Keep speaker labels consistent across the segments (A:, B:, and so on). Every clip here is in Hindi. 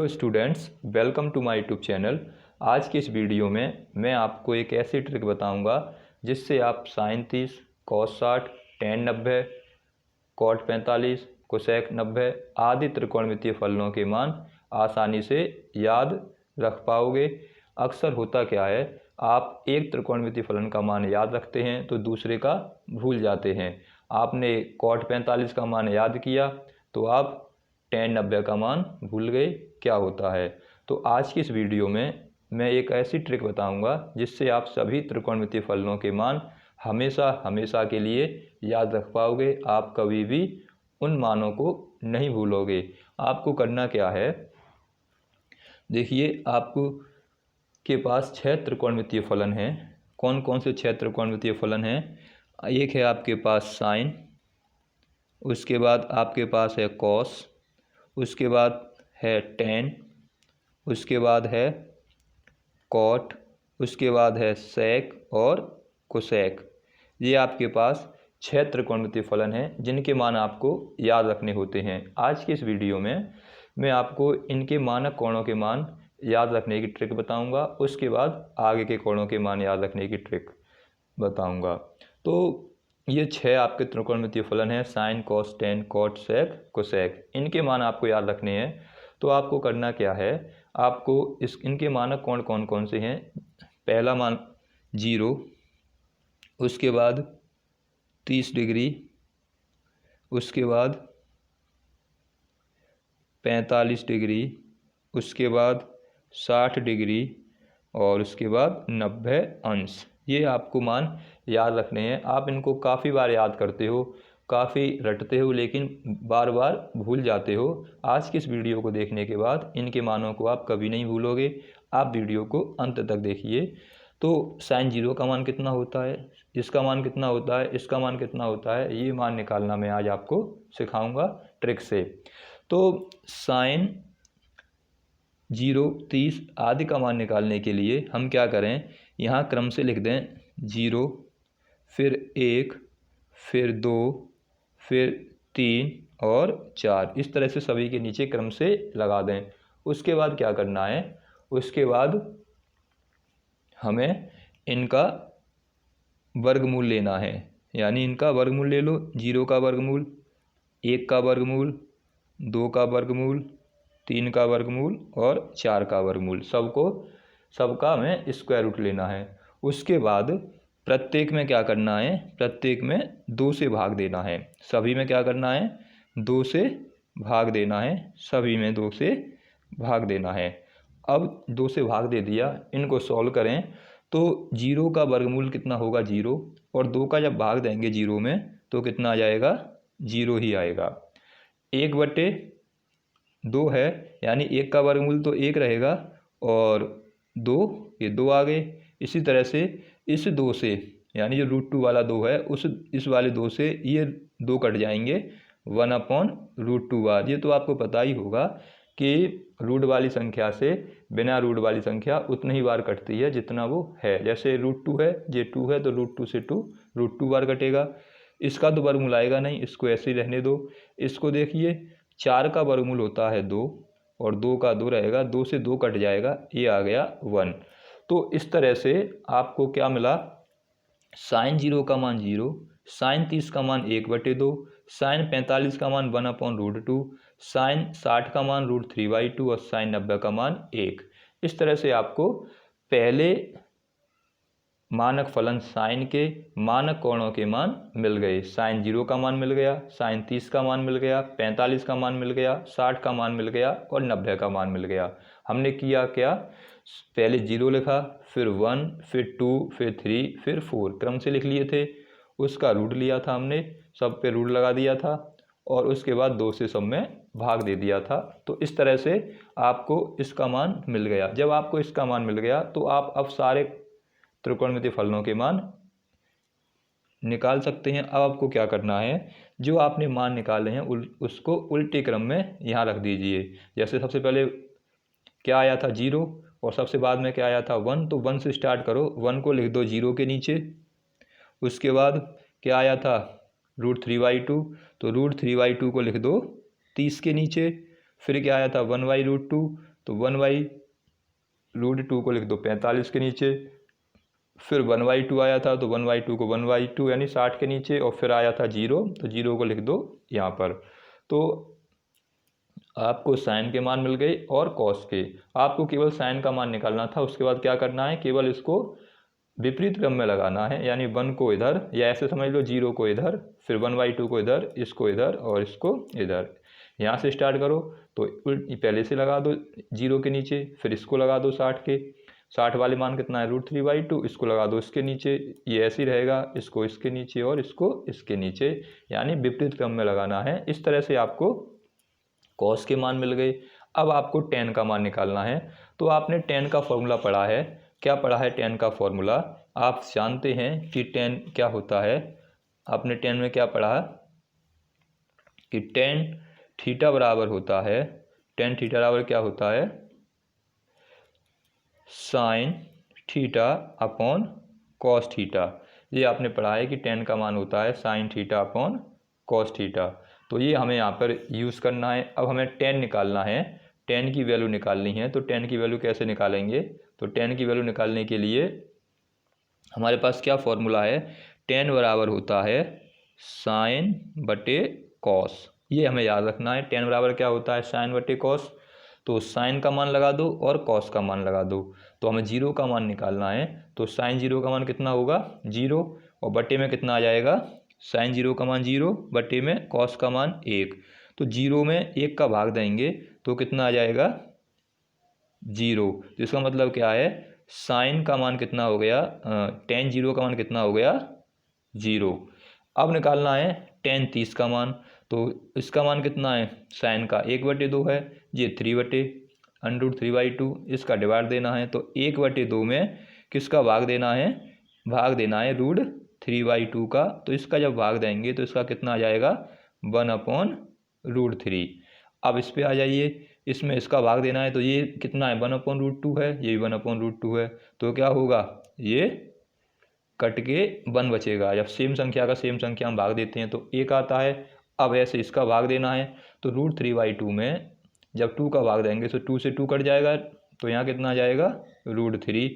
A: Hello students, welcome to my YouTube channel. आज की इस वीडियो में मैं आपको एक ऐसी ट्रिक बताऊंगा जिससे आप sine 30, cos 60, tan 90, cot 45, cosec 90 आदि त्रिकोणमितीय फलनों के मान आसानी से याद रख पाओगे। अक्सर होता क्या है, आप एक त्रिकोणमितीय फलन का मान याद रखते हैं तो दूसरे का भूल जाते हैं। आपने कॉट 45 का मान याद किया तो आप टेन 90 का मान भूल गए। क्या होता है? तो आज की इस वीडियो में मैं एक ऐसी ट्रिक बताऊंगा जिससे आप सभी त्रिकोणमितीय फलनों के मान हमेशा हमेशा के लिए याद रख पाओगे। आप कभी भी उन मानों को नहीं भूलोगे। आपको करना क्या है, देखिए, आपको के पास 6 त्रिकोणमितीय फलन हैं। कौन कौन से 6 त्रिकोणमितीय फलन हैं? एक है आपके पास साइन, उसके बाद आपके पास है कॉस, उसके बाद है टेन, उसके बाद है कॉट, उसके बाद है सेक और कोसेक। ये आपके पास 6 त्रिकोणमितीय फलन हैं जिनके मान आपको याद रखने होते हैं। आज की इस वीडियो में मैं आपको इनके मानक कोणों के मान याद रखने की ट्रिक बताऊंगा। उसके बाद आगे के कोणों के मान याद रखने की ट्रिक बताऊंगा। तो ये 6 आपके त्रिकोणमितीय फलन हैं, साइन, कॉस, टेन, कॉट, सेक, कोसेक। इनके मान आपको याद रखने हैं। तो आपको करना क्या है, आपको इनके मानक कोण कौन कौन से हैं? पहला मान 0, उसके बाद 30 डिग्री, उसके बाद 45 डिग्री, उसके बाद 60 डिग्री और उसके बाद 90 अंश। ये आपको मान याद रखने हैं। आप इनको काफ़ी बार याद करते हो, काफ़ी रटते हो, लेकिन बार बार भूल जाते हो। आज की इस वीडियो को देखने के बाद इनके मानों को आप कभी नहीं भूलोगे। आप वीडियो को अंत तक देखिए। तो साइन 0 का मान कितना होता है, इसका मान कितना होता है, इसका मान कितना होता है, ये मान निकालना मैं आज आपको सिखाऊंगा ट्रिक से। तो साइन 0, 30 आदि का मान निकालने के लिए हम क्या करें, यहाँ क्रम से लिख दें 0, फिर 1, फिर 2, फिर 3 और 4। इस तरह से सभी के नीचे क्रम से लगा दें। उसके बाद क्या करना है, उसके बाद हमें इनका वर्गमूल लेना है। यानी इनका वर्गमूल ले लो। 0 का वर्गमूल, 1 का वर्गमूल, 2 का वर्गमूल, 3 का वर्गमूल और 4 का वर्गमूल। सबका हमें स्क्वायर रूट लेना है। उसके बाद प्रत्येक में क्या करना है, प्रत्येक में 2 से भाग देना है। सभी में क्या करना है, 2 से भाग देना है। सभी में 2 से भाग देना है। अब 2 से भाग दे दिया, इनको सॉल्व करें तो 0 का वर्गमूल कितना होगा, 0, और 2 का जब भाग देंगे 0 में तो कितना आ जाएगा, 0 ही आएगा। 1/2 है, यानी 1 का वर्गमूल तो 1 रहेगा और 2, ये 2 आ गए। इसी तरह से इस 2 से, यानी जो √2 वाला 2 है, इस वाले 2 से ये 2 कट जाएंगे, 1/√2 बार। ये तो आपको पता ही होगा कि रूट वाली संख्या से बिना रूट वाली संख्या उतनी ही बार कटती है जितना वो है। जैसे √2 है, ये 2 है तो √2 से 2 √2 बार कटेगा। इसका तो वर्गमूल आएगा नहीं, इसको ऐसे ही रहने दो। इसको देखिए, 4 का वर्गमूल होता है 2 और 2 का 2 रहेगा, 2 से 2 कट जाएगा, ये आ गया 1। तो इस तरह से आपको क्या मिला, साइन 0 का मान 0, साइन 30 का मान 1/2, साइन 45 का मान 1/√2, साइन 60 का मान √3/2 और साइन 90 का मान 1। इस तरह से आपको पहले मानक फलन साइन के मानक कोणों के मान मिल गए। साइन 0 का मान मिल गया, साइन 30 का मान मिल गया, 45 का मान मिल गया, 60 का मान मिल गया और 90 का मान मिल गया। हमने किया क्या, पहले 0 लिखा, फिर 1, फिर 2, फिर 3, फिर 4 क्रम से लिख लिए थे। उसका रूट लिया था हमने, सब पे रूट लगा दिया था और उसके बाद 2 से सब में भाग दे दिया था। तो इस तरह से आपको इसका मान मिल गया। जब आपको इसका मान मिल गया तो आप अब सारे त्रिकोणमितीय फलनों के मान निकाल सकते हैं। अब आपको क्या करना है, जो आपने मान निकाले हैं उसको उल्टे क्रम में यहाँ रख दीजिए। जैसे सबसे पहले क्या आया था, 0, और सबसे बाद में क्या आया था, 1। तो 1 से स्टार्ट करो, 1 को लिख दो 0 के नीचे। उसके बाद क्या आया था, √3/2, तो √3/2 को लिख दो 30 के नीचे। फिर क्या आया था, 1/√2, तो 1/√2 को लिख दो 45 के नीचे, फिर 1/2 आया था तो 1/2 को 1/2 यानी 60 के नीचे, और फिर आया था 0 तो 0 को लिख दो यहाँ पर। तो आपको साइन के मान मिल गए और कॉस के। आपको केवल साइन का मान निकालना था, उसके बाद क्या करना है, केवल इसको विपरीत क्रम में लगाना है, यानी 1 को इधर, या ऐसे समझ लो 0 को इधर, फिर 1/2 को इधर, इसको इधर और इसको इधर। यहाँ से स्टार्ट करो तो पहले से लगा दो 0 के नीचे, फिर इसको लगा दो 60 के, 60 वाले मान कितना है √3/2, इसको लगा दो इसके नीचे, ये ऐसे ही रहेगा, इसको इसके नीचे और इसको इसके नीचे, यानी विपरीत क्रम में लगाना है। इस तरह से आपको कॉस के मान मिल गए। अब आपको tan का मान निकालना है। तो आपने tan का फॉर्मूला पढ़ा है, क्या पढ़ा है tan का फॉर्मूला, आप जानते हैं कि tan क्या होता है। आपने tan में क्या पढ़ा कि tan थीटा बराबर होता है, tan थीटा बराबर क्या होता है, sine theta upon cos theta. ये आपने पढ़ा है कि tan का मान होता है sine theta upon cos theta. तो ये हमें यहाँ पर यूज़ करना है। अब हमें tan निकालना है, tan की वैल्यू निकालनी है। तो tan की वैल्यू कैसे निकालेंगे, तो tan की वैल्यू निकालने के लिए हमारे पास क्या फॉर्मूला है, tan बराबर होता है साइन बटे कॉस। ये हमें याद रखना है, tan बराबर क्या होता है, साइन बटे कॉस। तो साइन का मान लगा दो और कॉस का मान लगा दो। तो हमें 0 का मान निकालना है। तो साइन 0 का मान कितना होगा 0, और बटे में कितना आ जाएगा, साइन 0 का मान 0 बटे में कॉस का मान 1। तो 0 में 1 का भाग देंगे तो कितना आ जाएगा 0। तो इसका मतलब क्या है, साइन का मान कितना हो गया, tan 0 का मान कितना हो गया 0। अब निकालना है tan 30 का मान। तो इसका मान कितना है, साइन का 1/2 है, ये 3/√3/2, इसका डिवाइड देना है। तो 1/2 में किसका भाग देना है, भाग देना है √3/2 का। तो इसका जब भाग देंगे तो इसका कितना आ जाएगा 1/√3। अब इस पे आ जाइए, इसमें इसका भाग देना है, तो ये कितना है 1/√2 है, ये भी 1/√2 है। तो क्या होगा, ये कट के 1 बचेगा। जब सेम संख्या का सेम संख्या हम भाग देते हैं तो 1 आता है। अब ऐसे इसका भाग देना है, तो √3/2 में जब 2 का भाग देंगे तो 2 से 2 कट जाएगा, तो यहाँ कितना आ जाएगा √3।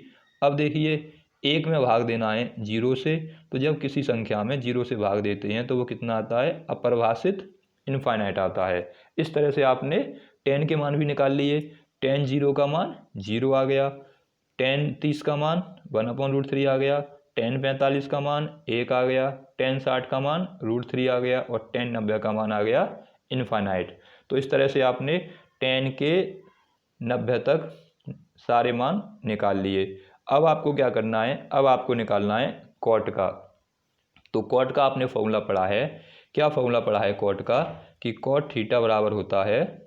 A: अब देखिए 1 में भाग देना है 0 से, तो जब किसी संख्या में 0 से भाग देते हैं तो वो कितना आता है, अपरिभाषित इनफाइनाइट आता है। इस तरह से आपने tan के मान भी निकाल लिए। tan 0 का मान 0 आ गया, tan 30 का मान 1/√3 आ गया, tan 45 का मान 1 आ गया, tan 60 का मान √3 आ गया, और tan 90 का मान आ गया इनफाइनाइट। तो इस तरह से आपने tan के 90 तक सारे मान निकाल लिए। अब आपको क्या करना है, अब आपको निकालना है cot का। तो cot का आपने फॉर्मूला पढ़ा है, क्या फॉर्मूला पढ़ा है cot का, कि cot थीटा बराबर होता है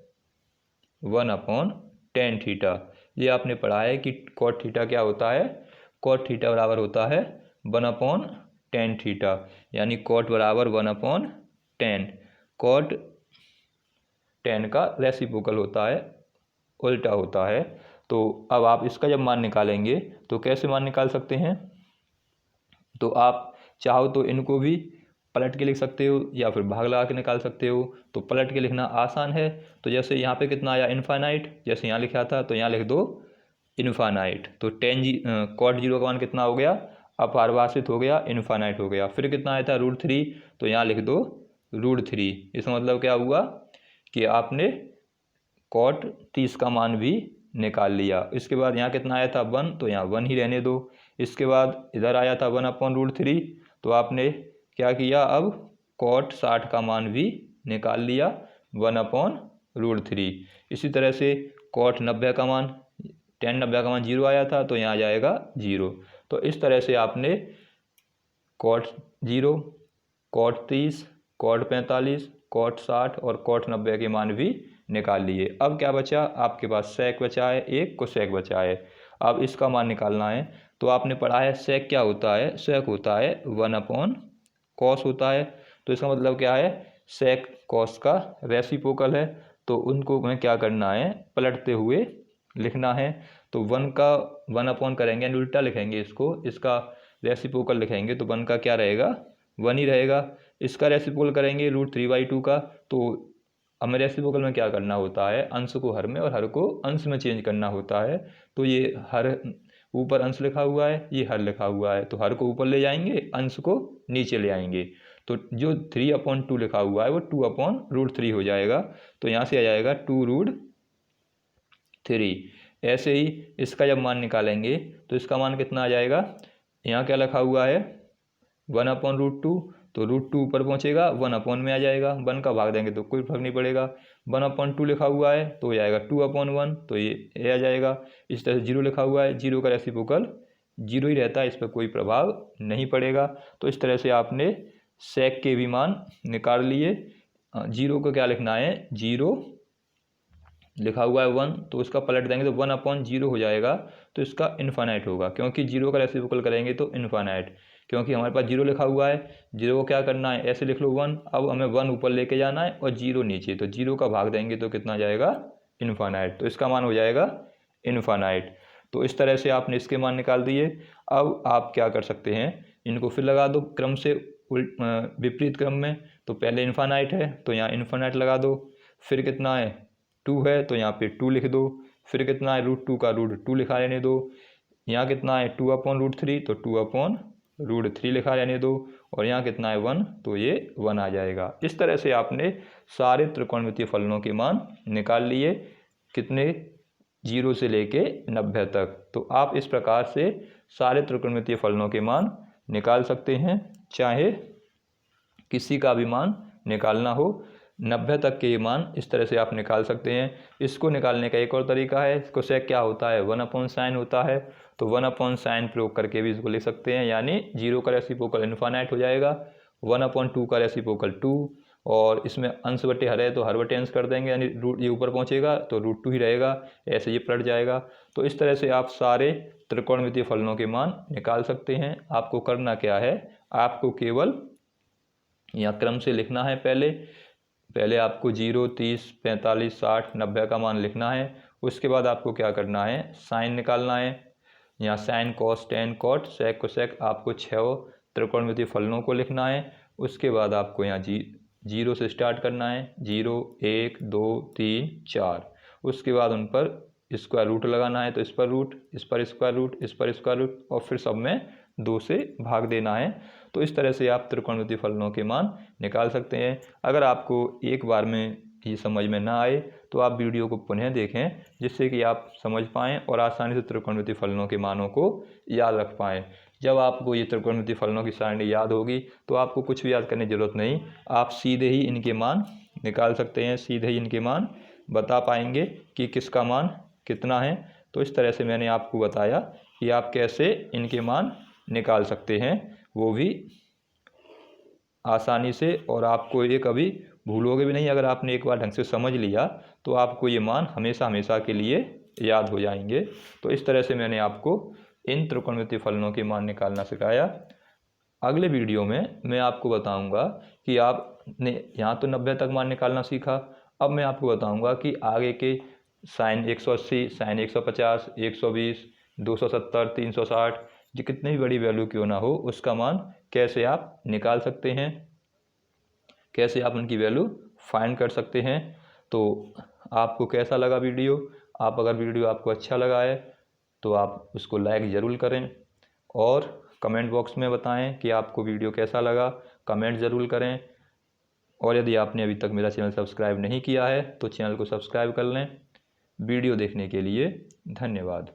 A: 1/tan थीटा। ये आपने पढ़ा है कि cot थीटा क्या होता है, cot थीटा बराबर होता है 1/tan थीटा, यानी cot बराबर 1/tan। cot tan का रेसिप्रोकल होता है, उल्टा होता है। तो अब आप इसका जब मान निकालेंगे तो कैसे मान निकाल सकते हैं, तो आप चाहो तो इनको भी पलट के लिख सकते हो या फिर भाग लगा के निकाल सकते हो। तो पलट के लिखना आसान है। तो जैसे यहाँ पे कितना आया इनफाइनाइट, जैसे यहाँ लिखा था तो यहाँ लिख दो इनफाइनाइट। तो cot 0 का मान कितना हो गया, अपरिभाषित हो गया, इनफाइनाइट हो गया। फिर कितना आया था √3, तो यहाँ लिख दो √3। इसका मतलब क्या हुआ कि आपने cot 30 का मान भी निकाल लिया। इसके बाद यहाँ कितना आया था 1, तो यहाँ 1 ही रहने दो। इसके बाद इधर आया था 1/√3, तो आपने क्या किया, अब cot 60 का मान भी निकाल लिया 1/√3। इसी तरह से cot 90 का मान, tan 90 का मान 0 आया था, तो यहाँ आ जाएगा 0। तो इस तरह से आपने cot 0, cot 30, cot 45, cot 60 और cot 90 के मान भी निकाल लिए। अब क्या बचा, आपके पास sec बचा है, एक cosec बचा है। अब इसका मान निकालना है। तो आपने पढ़ा है sec क्या होता है, sec होता है 1/cos होता है। तो इसका मतलब क्या है, sec cos का रेसिप्रोकल है। तो उनको हमें क्या करना है, पलटते हुए लिखना है। तो 1 का 1 करेंगे, यानी उल्टा लिखेंगे इसको, इसका रेसिप्रोकल लिखेंगे तो 1 का क्या रहेगा 1 ही रहेगा। इसका रेसिप्रोकल करेंगे √3/2 का, तो अब मेरे रेसिप्रोकल में क्या करना होता है, अंश को हर में और हर को अंश में चेंज करना होता है। तो ये हर ऊपर अंश लिखा हुआ है, ये हर लिखा हुआ है, तो हर को ऊपर ले जाएंगे, अंश को नीचे ले आएंगे। तो जो 3/2 लिखा हुआ है वो 2/√3 हो जाएगा। तो यहाँ से आ जाएगा 2√3। ऐसे ही इसका जब मान निकालेंगे तो इसका मान कितना आ जाएगा, यहाँ क्या लिखा हुआ है 1/√2, तो √2 ऊपर पहुँचेगा, 1 में आ जाएगा, 1 का भाग देंगे तो कोई फर्क नहीं पड़ेगा। 1/2 लिखा हुआ है तो हो जाएगा 2/1, तो ये आ जाएगा। इस तरह से 0 लिखा हुआ है, 0 का रेसिप्रोकल 0 ही रहता है, इस पर कोई प्रभाव नहीं पड़ेगा। तो इस तरह से आपने सेक के भी मान निकाल लिए। 0 को क्या लिखना है, 0 लिखा हुआ है 1, तो उसका पलट देंगे तो 1/0 हो जाएगा। तो इसका इन्फानाइट होगा, क्योंकि 0 का रेसिप्रोकल करेंगे तो इन्फानाइट, क्योंकि हमारे पास 0 लिखा हुआ है, 0 को क्या करना है, ऐसे लिख लो 1, अब हमें 1 ऊपर लेके जाना है और 0 नीचे, तो 0 का भाग देंगे तो कितना जाएगा, इन्फानाइट। तो इसका मान हो जाएगा इन्फानाइट। तो इस तरह से आपने इसके मान निकाल दिए। अब आप क्या कर सकते हैं, इनको फिर लगा दो क्रम से विपरीत क्रम में। तो पहले इन्फानाइट है तो यहाँ इन्फानाइट लगा दो, फिर कितना है 2 है तो यहाँ पे 2 लिख दो, फिर कितना है √2 का √2 लिखा रहने दो, यहाँ कितना है 2/√3 तो 2/√3 लिखा रहने दो, और यहाँ कितना है 1 तो ये 1 आ जाएगा। इस तरह से आपने सारे त्रिकोणमितीय फलनों के मान निकाल लिए, कितने, 0 से लेके 90 तक। तो आप इस प्रकार से सारे त्रिकोणमितीय फलनों के मान निकाल सकते हैं, चाहे किसी का भी मान निकालना हो। 90 तक के ये मान इस तरह से आप निकाल सकते हैं। इसको निकालने का एक और तरीका है, इसको सेक क्या होता है, 1/sin होता है, तो 1/sin प्रयोग करके भी इसको लिख सकते हैं। यानी 0 का रेसिप्रोकल इन्फानाइट हो जाएगा, 1/2 का रेसिप्रोकल 2, और इसमें अंश बटे हर है तो हर बटे अंश कर देंगे, यानी ये ऊपर पहुंचेगा तो √2 ही रहेगा, ऐसे ये पलट जाएगा। तो इस तरह से आप सारे त्रिकोणमितीय फलनों के मान निकाल सकते हैं। आपको करना क्या है, आपको केवल यहाँ क्रम से लिखना है, पहले आपको 0, 30, 45, 60, 90 का मान लिखना है। उसके बाद आपको क्या करना है, साइन निकालना है। यहाँ साइन, कॉस, टेन, कॉट, सेक, कोसेक, आपको 6 त्रिकोणमितीय फलनों को लिखना है। उसके बाद आपको यहाँ 0 से स्टार्ट करना है, 0, 1, 2, 3, 4। उसके बाद उन पर स्क्वायर रूट लगाना है, तो इस पर रूट, इस पर स्क्वायर रूट, इस पर स्क्वायर रूट, और फिर सब में 2 से भाग देना है। तो इस तरह से आप त्रिकोणमितीय फलनों के मान निकाल सकते हैं। अगर आपको एक बार में ये समझ में ना आए तो आप वीडियो को पुनः देखें, जिससे कि आप समझ पाएँ और आसानी से त्रिकोणमितीय फलनों के मानों को याद रख पाएँ। जब आपको ये त्रिकोणमितीय फलनों की सारणी याद होगी तो आपको कुछ भी याद करने की ज़रूरत नहीं, आप सीधे ही इनके मान निकाल सकते हैं, सीधे ही इनके मान बता पाएंगे कि किसका मान कितना है। तो इस तरह से मैंने आपको बताया कि आप कैसे इनके मान निकाल सकते हैं, वो भी आसानी से, और आपको ये कभी भूलोगे भी नहीं। अगर आपने एक बार ढंग से समझ लिया तो आपको ये मान हमेशा हमेशा के लिए याद हो जाएंगे। तो इस तरह से मैंने आपको इन त्रिकोणमितीय फलनों के मान निकालना सिखाया। अगले वीडियो में मैं आपको बताऊंगा कि आपने यहाँ तो 90 तक मान निकालना सीखा, अब मैं आपको बताऊंगा कि आगे के साइन 180, साइन 150, 120, 270, 360, जो कितनी भी बड़ी वैल्यू क्यों ना हो, उसका मान कैसे आप निकाल सकते हैं, कैसे आप उनकी वैल्यू फाइंड कर सकते हैं। तो आपको कैसा लगा वीडियो, अगर वीडियो आपको अच्छा लगा है तो आप उसको लाइक ज़रूर करें, और कमेंट बॉक्स में बताएं कि आपको वीडियो कैसा लगा, कमेंट ज़रूर करें। और यदि आपने अभी तक मेरा चैनल सब्सक्राइब नहीं किया है तो चैनल को सब्सक्राइब कर लें। वीडियो देखने के लिए धन्यवाद।